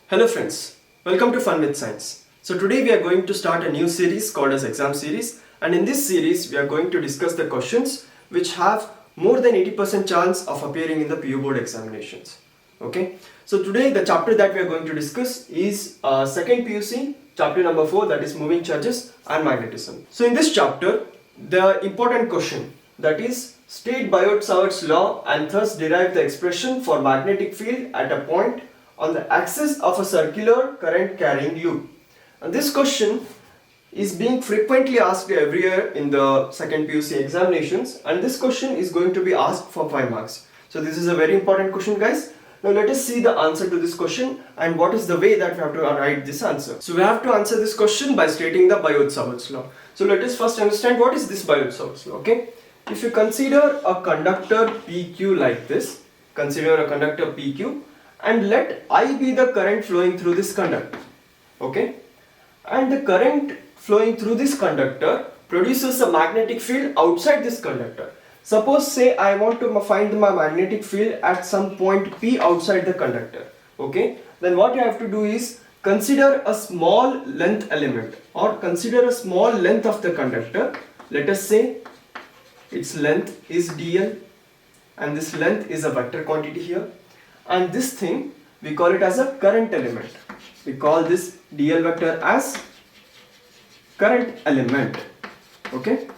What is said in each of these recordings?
Hello friends, welcome to Fun with Science. So today we are going to start a new series called as exam series, and in this series we are going to discuss the questions which have more than 80% chance of appearing in the PU board examinations. Okay, so today the chapter that we are going to discuss is second PUC, chapter number 4, that is moving charges and magnetism. So in this chapter, the important question, that is state Biot-Savart's law and thus derive the expression for magnetic field at a point on the axis of a circular current carrying loop. And this question is being frequently asked every year in the second PUC examinations, and this question is going to be asked for 5 marks. So this is a very important question, guys. Now let us see the answer to this question and what is the way that we have to write this answer. So we have to answer this question by stating the Biot-Savart's law. So let us first understand what is this Biot-Savart's law. Okay, if you consider a conductor PQ like this, consider a conductor PQ and let I be the current flowing through this conductor. Okay, and the current flowing through this conductor produces a magnetic field outside this conductor. Suppose say I want to find my magnetic field at some point P outside the conductor. Okay, then what you have to do is consider a small length element or consider a small length of the conductor. Let us say its length is dl and this length is a vector quantity here, and this thing we call it as a current element. We call this dl vector as current element. Okay,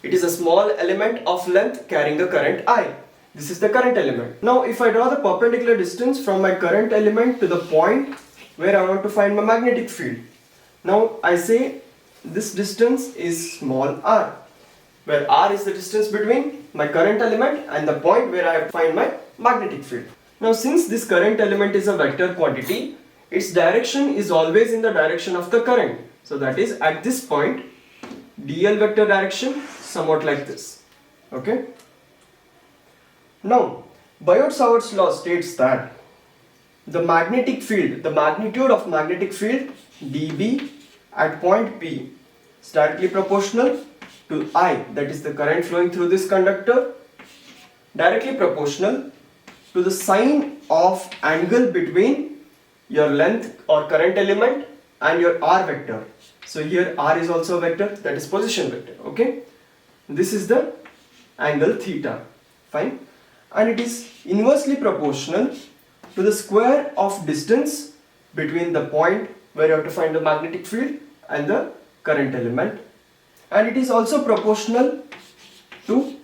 it is a small element of length carrying a current I. This is the current element. Now if I draw the perpendicular distance from my current element to the point where I want to find my magnetic field. Now I say this distance is small r, where r is the distance between my current element and the point where I find my magnetic field. Now since this current element is a vector quantity, its direction is always in the direction of the current. So that is at this point dl vector direction somewhat like this. Okay. Now Biot-Savart's law states that the magnetic field, the magnitude of magnetic field dB at point P is directly proportional to I, that is the current flowing through this conductor, directly proportional to the sine of angle between your length or current element and your r vector. So here r is also a vector, that is position vector. Okay, this is the angle theta. Fine, and it is inversely proportional to the square of distance between the point where you have to find the magnetic field and the current element, and it is also proportional to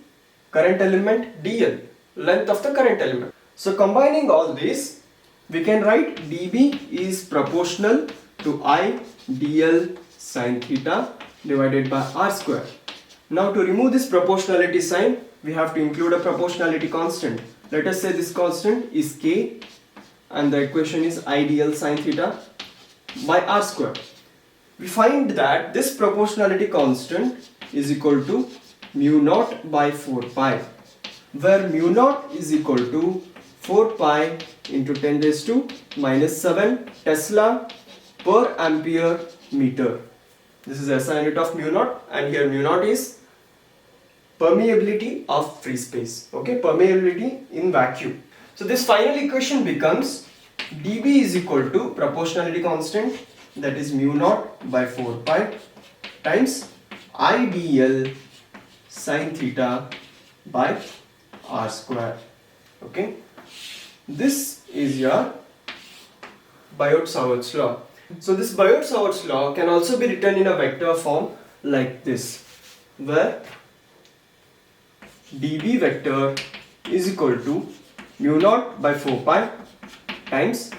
current element dl, length of the current element. So combining all this, we can write dB is proportional to I dl sine theta divided by r square. Now to remove this proportionality sign, we have to include a proportionality constant. Let us say this constant is k and the equation is I dl sine theta by r square. We find that this proportionality constant is equal to mu naught by 4 pi, where mu naught is equal to 4 pi into 10 raised to minus 7 Tesla per ampere meter. This is SI unit of mu naught, and here mu naught is permeability of free space. Okay, permeability in vacuum. So this final equation becomes dB is equal to proportionality constant, that is mu naught by 4 pi times I dl sine theta by r square. Okay, this is your Biot-Savart's law. So this Biot-Savart's law can also be written in a vector form like this, where dB vector is equal to mu naught by 4 pi times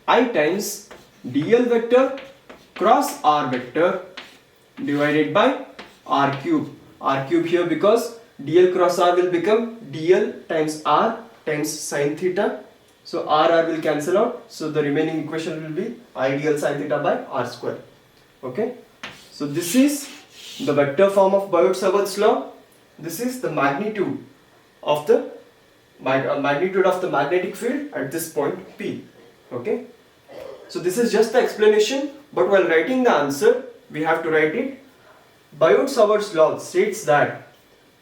I times dl vector cross r vector divided by r cube. R cube here because dl cross r will become dl times r times sine theta. So r will cancel out. So the remaining equation will be I dl sine theta by r square. Okay. So this is the vector form of Biot-Savart's law. This is the magnitude of the magnetic field at this point P. Okay. So this is just the explanation, but while writing the answer, we have to write it. Biot-Savart's law states that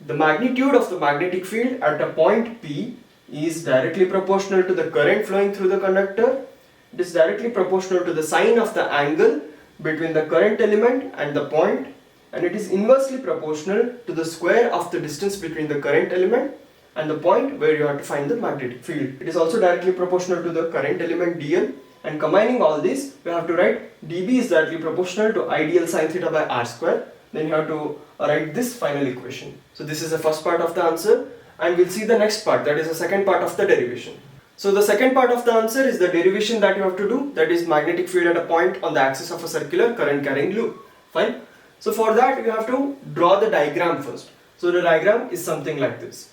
the magnitude of the magnetic field at a point P is directly proportional to the current flowing through the conductor. It is directly proportional to the sine of the angle between the current element and the point, and it is inversely proportional to the square of the distance between the current element and the point where you have to find the magnetic field. It is also directly proportional to the current element dl, and combining all these, we have to write dB is directly proportional to I dl sine theta by r square. Then you have to write this final equation. So this is the first part of the answer, and we'll see the next part, that is the second part of the derivation. So the second part of the answer is the derivation that you have to do, that is magnetic field at a point on the axis of a circular current carrying loop. Fine. So for that you have to draw the diagram first. So the diagram is something like this.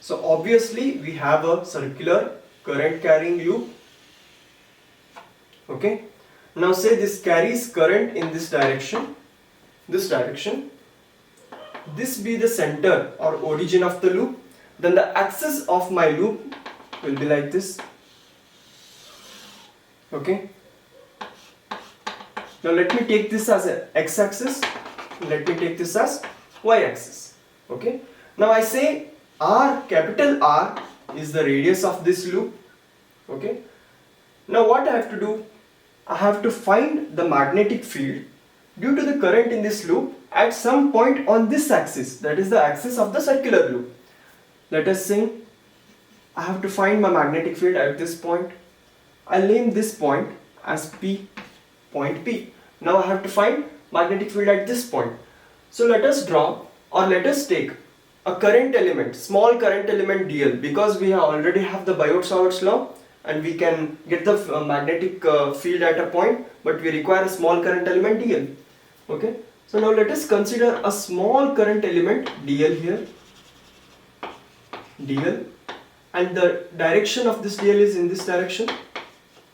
So obviously we have a circular current carrying loop. Okay. Now say this carries current in this direction. This be the center or origin of the loop. Then the axis of my loop will be like this. Okay. Now let me take this as a x-axis. Let me take this as y-axis. Okay. Now I say R, capital R is the radius of this loop. Okay. Now what I have to do? I have to find the magnetic field due to the current in this loop at some point on this axis, that is the axis of the circular loop. Let us say I have to find my magnetic field at this point. I'll name this point as P, point P. Now I have to find magnetic field at this point. So let us draw, or let us take a current element, small current element dl, because we already have the Biot-Savart's law and we can get the magnetic field at a point, but we require a small current element dl. Okay. So now let us consider a small current element dl here, dl, and the direction of this dl is in this direction.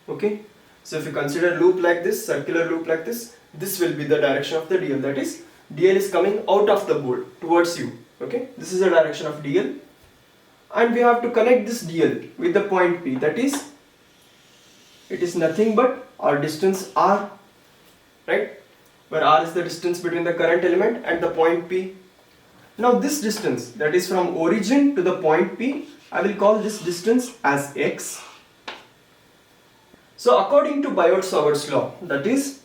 Okay. So if you consider loop like this, circular loop like this, this will be the direction of the dl, that is dl is coming out of the board towards you. Okay. This is the direction of dl, and we have to connect this dl with the point P, that is, it is nothing but our distance r, right, where r is the distance between the current element and the point P. Now this distance, that is from origin to the point P, I will call this distance as x. So according to Biot-Savart's law, that is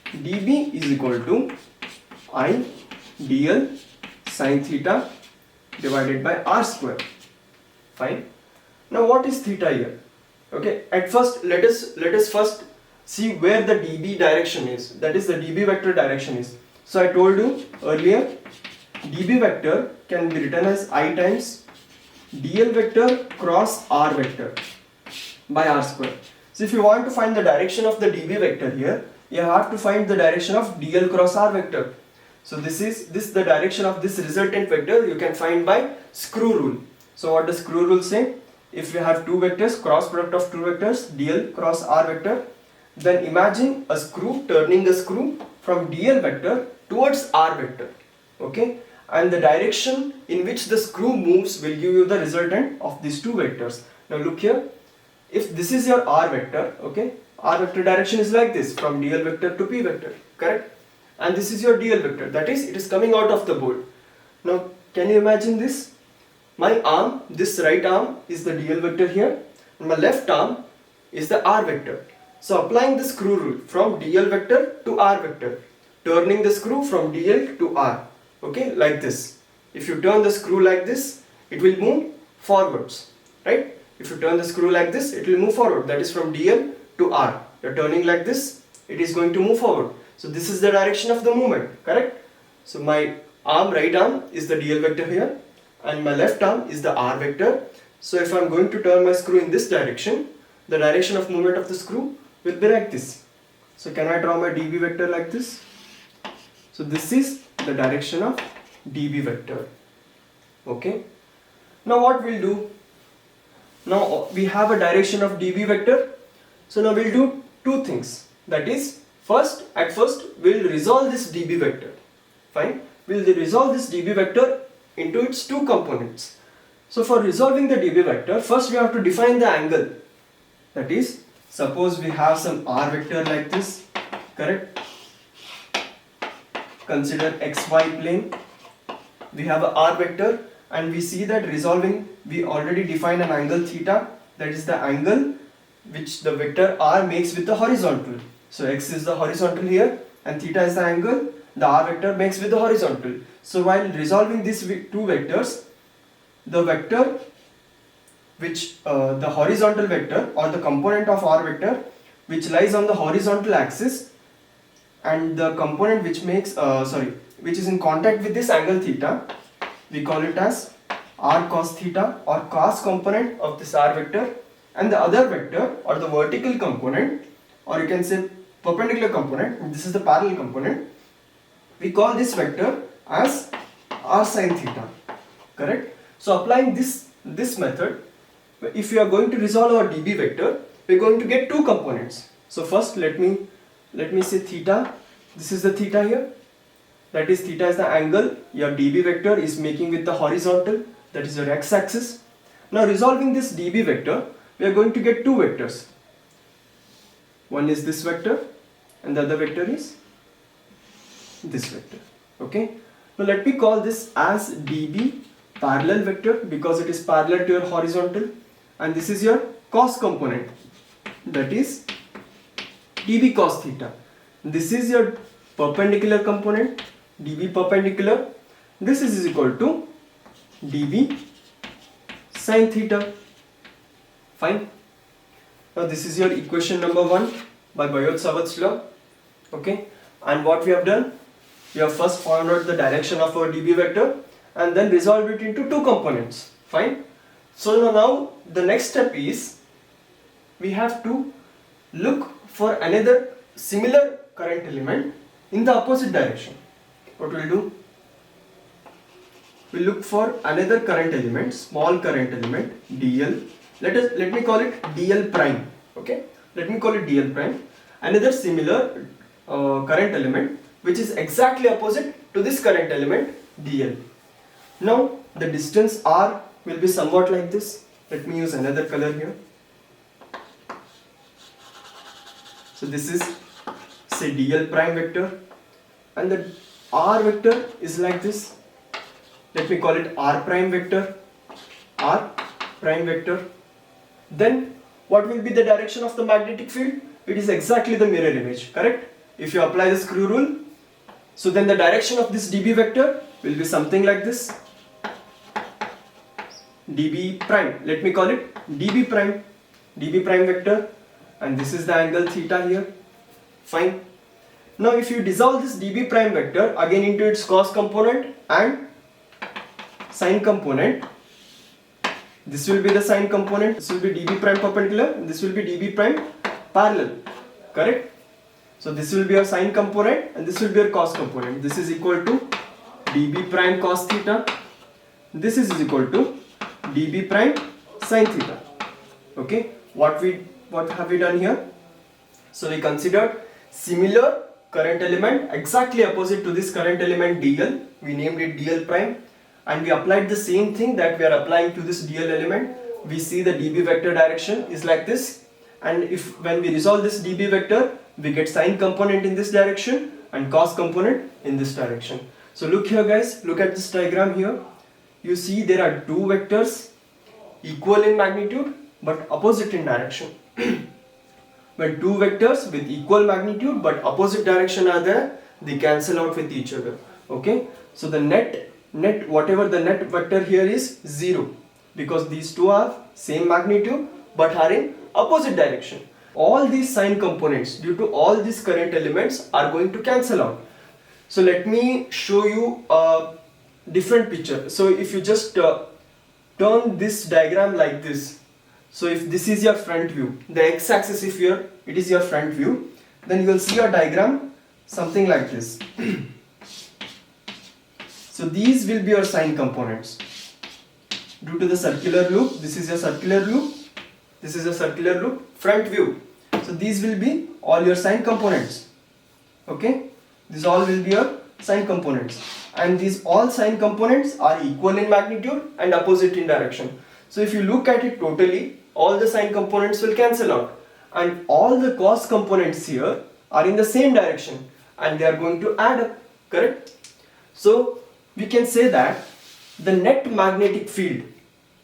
dB is equal to I dl sine theta divided by r square. Fine. Now what is theta here? Okay, at first let us first see where the dB direction is, that is the dB vector direction is. So I told you earlier, dB vector can be written as I times dl vector cross r vector by r square. So if you want to find the direction of the dB vector here, you have to find the direction of dl cross r vector. So this the direction of this resultant vector you can find by screw rule. So what does screw rule say? If you have two vectors, cross product of two vectors, dl cross r vector, then imagine a screw turning a screw from dl vector towards r vector. Okay, and the direction in which the screw moves will give you the resultant of these two vectors. Now look here, if this is your r vector, okay, r vector direction is like this, from dl vector to p vector, correct? And this is your dl vector, that is, it is coming out of the board. Now can you imagine this? My arm, this right arm is the dl vector here, and my left arm is the r vector. So applying the screw rule from dl vector to r vector, turning the screw from dl to r, okay, like this. If you turn the screw like this, it will move forwards, right? If you turn the screw like this, it will move forward, that is from dl to r. You are turning like this, it is going to move forward. So this is the direction of the movement, correct? So my arm, right arm is the dl vector here, and my left arm is the r vector. So if I am going to turn my screw in this direction, the direction of movement of the screw will be like this. So can I draw my dB vector like this? So this is the direction of dB vector. Okay. Now what we'll do? Now we have a direction of dB vector. So now we'll do two things. That is, at first we'll resolve this dB vector. Fine. We'll resolve this dB vector into its two components. So for resolving the dB vector, first we have to define the angle. That is, suppose we have some r vector like this, correct? Consider xy plane. We have a r vector and we see that resolving, we already define an angle theta, that is the angle which the vector r makes with the horizontal. So x is the horizontal here and theta is the angle the r vector makes with the horizontal. So while resolving these two vectors, the vector which the horizontal vector or the component of r vector which lies on the horizontal axis and the component which makes which is in contact with this angle theta, we call it as r cos theta or cos component of this r vector, and the other vector or the vertical component, or you can say perpendicular component, this is the parallel component, we call this vector as r sin theta. Correct? So applying this method, if you are going to resolve our dB vector, we are going to get two components. So first let me say theta. This is the theta here, that is theta is the angle your dB vector is making with the horizontal, that is your x-axis. Now resolving this dB vector, we are going to get two vectors. One is this vector and the other vector is this vector. Okay. Now let me call this as dB parallel vector because it is parallel to your horizontal, and this is your cos component, that is dB cos theta. This is your perpendicular component, dB perpendicular. This is equal to dB sin theta. Fine. Now this is your equation number 1 by Biot-Savart's law. Okay. And what we have done, we have first found out the direction of our dB vector and then resolved it into two components. Fine. So now the next step is we have to look for another similar current element in the opposite direction. What we'll do? We'll look for another current element, small current element, dl. Let me call it dl prime. Okay, let me call it dl prime. Another similar current element which is exactly opposite to this current element dl. Now the distance r will be somewhat like this. Let me use another color here. So this is say dl prime vector and the r vector is like this. Let me call it r prime vector. R prime vector. Then what will be the direction of the magnetic field? It is exactly the mirror image, correct? If you apply the screw rule, so then the direction of this dB vector will be something like this. dB prime, let me call it dB prime vector, and this is the angle theta here. Fine. Now if you dissolve this dB prime vector again into its cos component and sine component, this will be the sine component, this will be dB prime perpendicular, and this will be dB prime parallel, correct? So this will be your sine component and this will be your cos component. This is equal to dB prime cos theta. This is equal to dB prime sin theta. Okay, what have we done here? So we considered similar current element exactly opposite to this current element dl. We named it dl prime and we applied the same thing that we are applying to this dl element. We see the dB vector direction is like this, and if when we resolve this dB vector, we get sine component in this direction and cos component in this direction. So look here guys, look at this diagram here. You see there are two vectors equal in magnitude but opposite in direction. When two vectors with equal magnitude but opposite direction are there, they cancel out with each other. Okay, so the net whatever the net vector here is 0 because these two are same magnitude but are in opposite direction. All these sine components due to all these current elements are going to cancel out. So let me show you a different picture. So if you just turn this diagram like this, so if this is your front view, the x-axis if here it is your front view, then you will see your diagram something like this. So these will be your sine components. Due to the circular loop, this is your circular loop, this is a circular loop, front view. So these will be all your sine components. Okay, these all will be your sine components, and these all sine components are equal in magnitude and opposite in direction. So if you look at it totally, all the sine components will cancel out and all the cos components here are in the same direction and they are going to add up, correct? So we can say that the net magnetic field,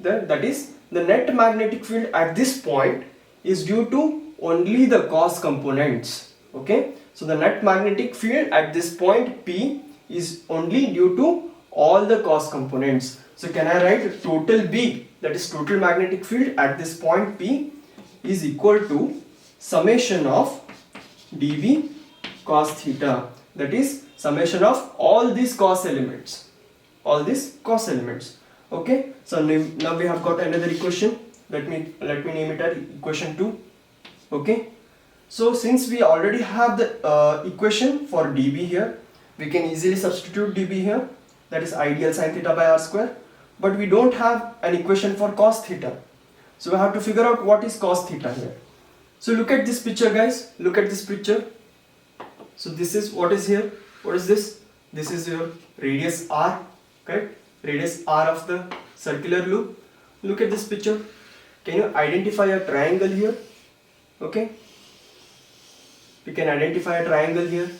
that is the net magnetic field at this point is due to only the cos components. Okay, so the net magnetic field at this point P is only due to all the cos components. So can I write total B, that is total magnetic field at this point P, is equal to summation of dB cos theta, that is summation of all these cos elements, okay. So now we have got another equation. Let me name it as equation 2. Okay, so since we already have the equation for dB here, we can easily substitute dB here, that is ideal sin theta by r square. But we don't have an equation for cos theta, so we have to figure out what is cos theta here. So look at this picture, guys. Look at this picture. So this is what is here. What is this? This is your radius r, correct? Radius r of the circular loop. Look at this picture. Can you identify a triangle here? Okay. We can identify a triangle here.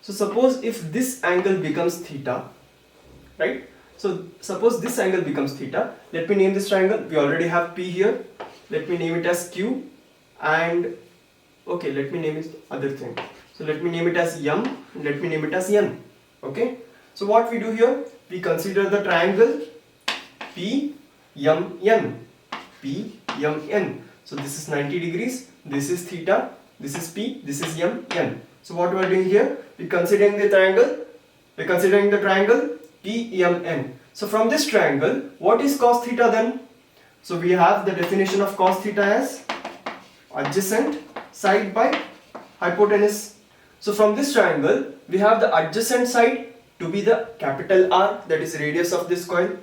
So suppose if this angle becomes theta, right? So suppose this angle becomes theta. Let me name this triangle. We already have P here. Let me name it as Q, and okay, let me name it other thing. So let me name it as M, let me name it as N. Okay. So what we do here, we consider the triangle PMN. PMN. So this is 90 degrees, this is theta, this is P, this is MN. So what we are doing here, we are considering the triangle PMN. So from this triangle, what is cos theta then? So we have the definition of cos theta as adjacent side by hypotenuse. So from this triangle, we have the adjacent side to be the capital R, that is radius of this coil.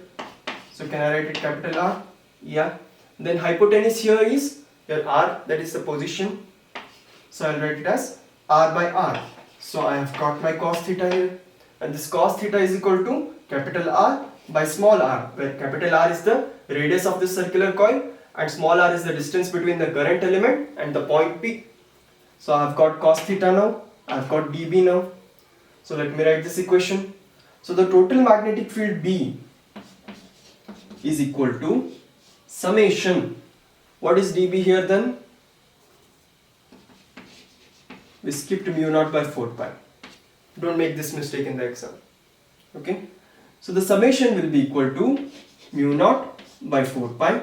So can I write it capital R? Yeah. Then hypotenuse here is your R, that is the position. So I'll write it as R by R. So I have got my cos theta here. And this cos theta is equal to capital R by small r, where capital R is the radius of this circular coil and small r is the distance between the current element and the point P. So I have got cos theta now, I have got dB now. So let me write this equation. So the total magnetic field B is equal to summation. What is dB here then? We skipped mu naught by 4 pi. Don't make this mistake in the exam. Okay. So the summation will be equal to mu naught by 4 pi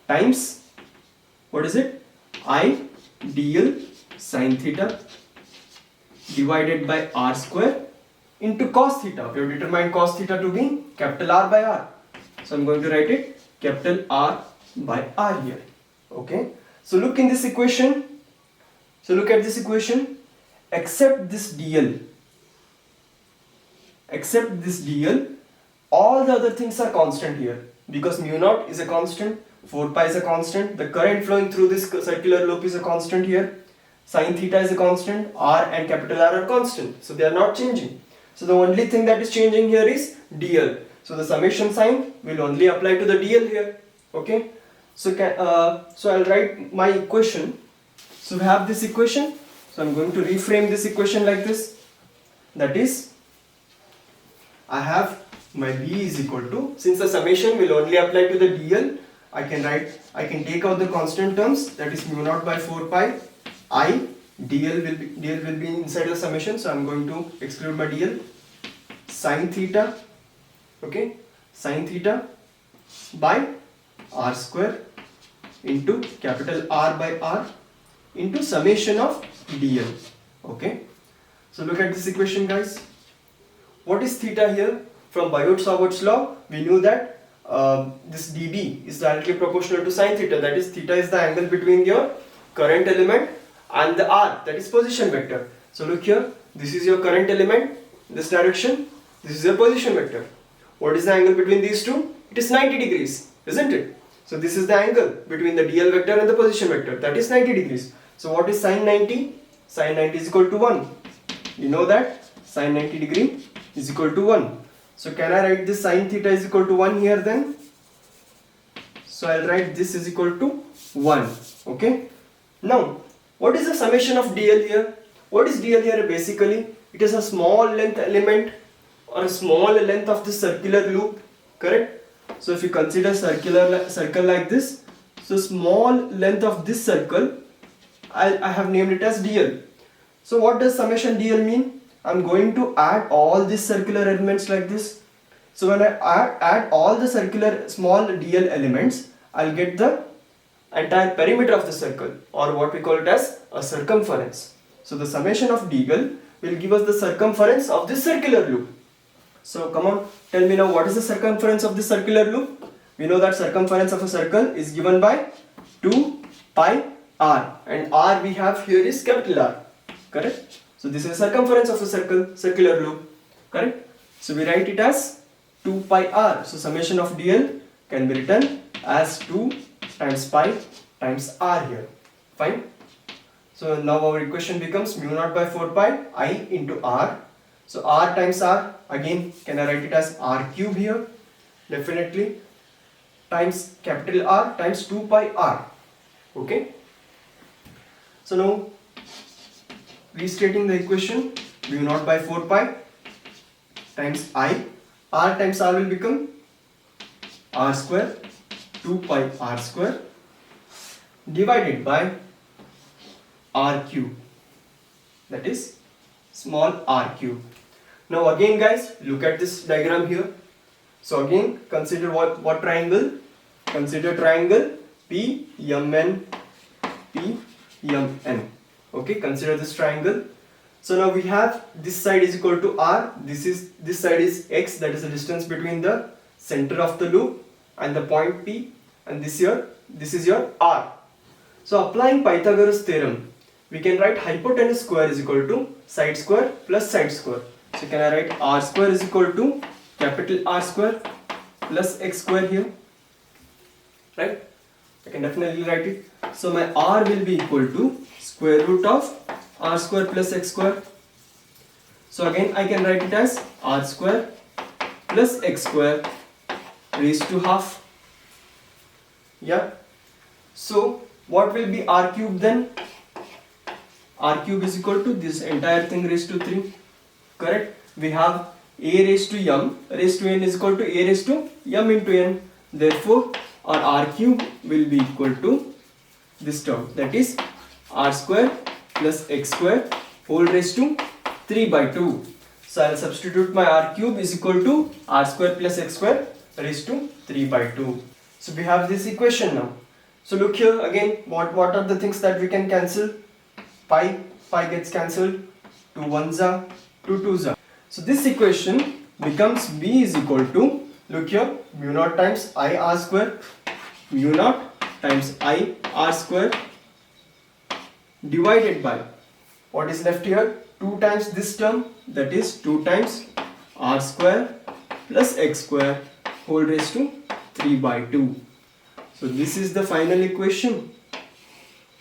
times, what is it? I dl sin theta divided by r square into cos theta. We have determined cos theta to be capital R by R. So I'm going to write it capital R by R here. Okay. So look in this equation. So look at this equation. Except this dl, all the other things are constant here, because mu naught is a constant, 4 pi is a constant, the current flowing through this circular loop is a constant here, sin theta is a constant, r and capital R are constant, so they are not changing. So the only thing that is changing here is dl. So the summation sign will only apply to the dl here. Okay. So I'll write my equation. So we have this equation. So I'm going to reframe this equation like this. That is, I have my B is equal to, since the summation will only apply to the dl, I can take out the constant terms, that is mu naught by 4 pi I dl will be inside the summation, so I'm going to exclude my dl. Sin theta, okay, sin theta by r square into capital R by R into summation of dl. Okay, so look at this equation, guys. What is theta here? From Biot-Savart's law, we knew that this dB is directly proportional to sin theta, that is theta is the angle between your current element and the r, that is position vector. So look here, this is your current element, this direction, this is your position vector. What is the angle between these two? It is 90 degrees, isn't it? So this is the angle between the dl vector and the position vector, that is 90 degrees. So what is sin 90? Sin 90 is equal to 1. You know that sin 90 degree is equal to 1. So can I write this sin theta is equal to 1 here then? So I'll write this is equal to 1. Okay. Now, what is the summation of dl here? What is dl here basically? It is a small length element or a small length of this circular loop, correct? So if you consider circle like this, so small length of this circle, I have named it as dl. So what does summation dl mean? I'm going to add all these circular elements like this. So when I add all the circular small dl elements, I'll get the entire perimeter of the circle, or what we call it as a circumference. So the summation of dl will give us the circumference of this circular loop. So come on, tell me now, what is the circumference of this circular loop? We know that circumference of a circle is given by 2 pi r, and r we have here is capital R, correct? So this is the circumference of a circular loop, correct? So we write it as 2 pi r. So summation of dl can be written as 2 times pi times r here. Fine. So now our equation becomes mu naught by 4 pi I into r. So r times r, again can I write it as r cube here? Definitely. Times capital R times 2 pi r. Okay. So now restating the equation, mu naught by 4 pi times I, r times r will become r square, 2 pi r square divided by r cube, that is small r cube. Now again guys, look at this diagram here. So again consider what triangle? Consider triangle PMN. Okay, consider this triangle. So now we have this side is equal to r, this side is x, that is the distance between the center of the loop and the point P, and this is your r. So applying Pythagoras theorem, we can write hypotenuse square is equal to side square plus side square. So can I write r square is equal to capital R square plus x square here, right? I can definitely write it. So my r will be equal to square root of r square plus x square. So again I can write it as r square plus x square raised to half. Yeah. So what will be r cube then? R cube is equal to this entire thing raised to 3. Correct? We have a raised to m raised to n is equal to a raised to m into n. Therefore, our r cube will be equal to this term, that is r square plus x square whole raised to 3 by 2. So I will substitute my r cube is equal to r square plus x square raised to 3 by 2. So we have this equation now. So look here again, what are the things that we can cancel? Pi gets cancelled, 2 1s are, 2 2s are. So this equation becomes b is equal to, look here, mu naught times I r square, mu naught times I r square divided by, what is left here? 2 times this term, that is 2 times r square plus x square whole raised to 3 by 2. So this is the final equation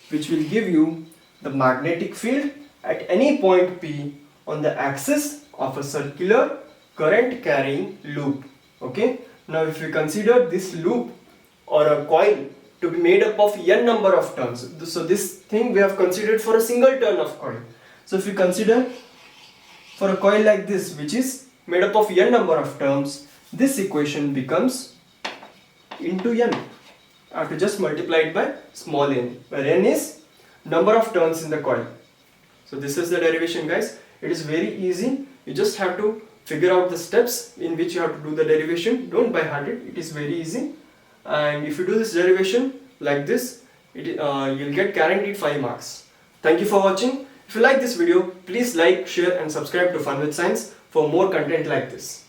which will give you the magnetic field at any point P on the axis of a circular current carrying loop. Okay. Now if we consider this loop or a coil to be made up of n number of turns, so this thing we have considered for a single turn of coil. So if we consider for a coil like this which is made up of n number of terms, this equation becomes into n. I have to just multiply it by small n, where n is number of turns in the coil. So this is the derivation guys. It is very easy. You just have to figure out the steps in which you have to do the derivation. Don't by heart it. It is very easy. And if you do this derivation like this, you'll get guaranteed 5 marks. Thank you for watching. If you like this video, please like, share and subscribe to Fun with Science for more content like this.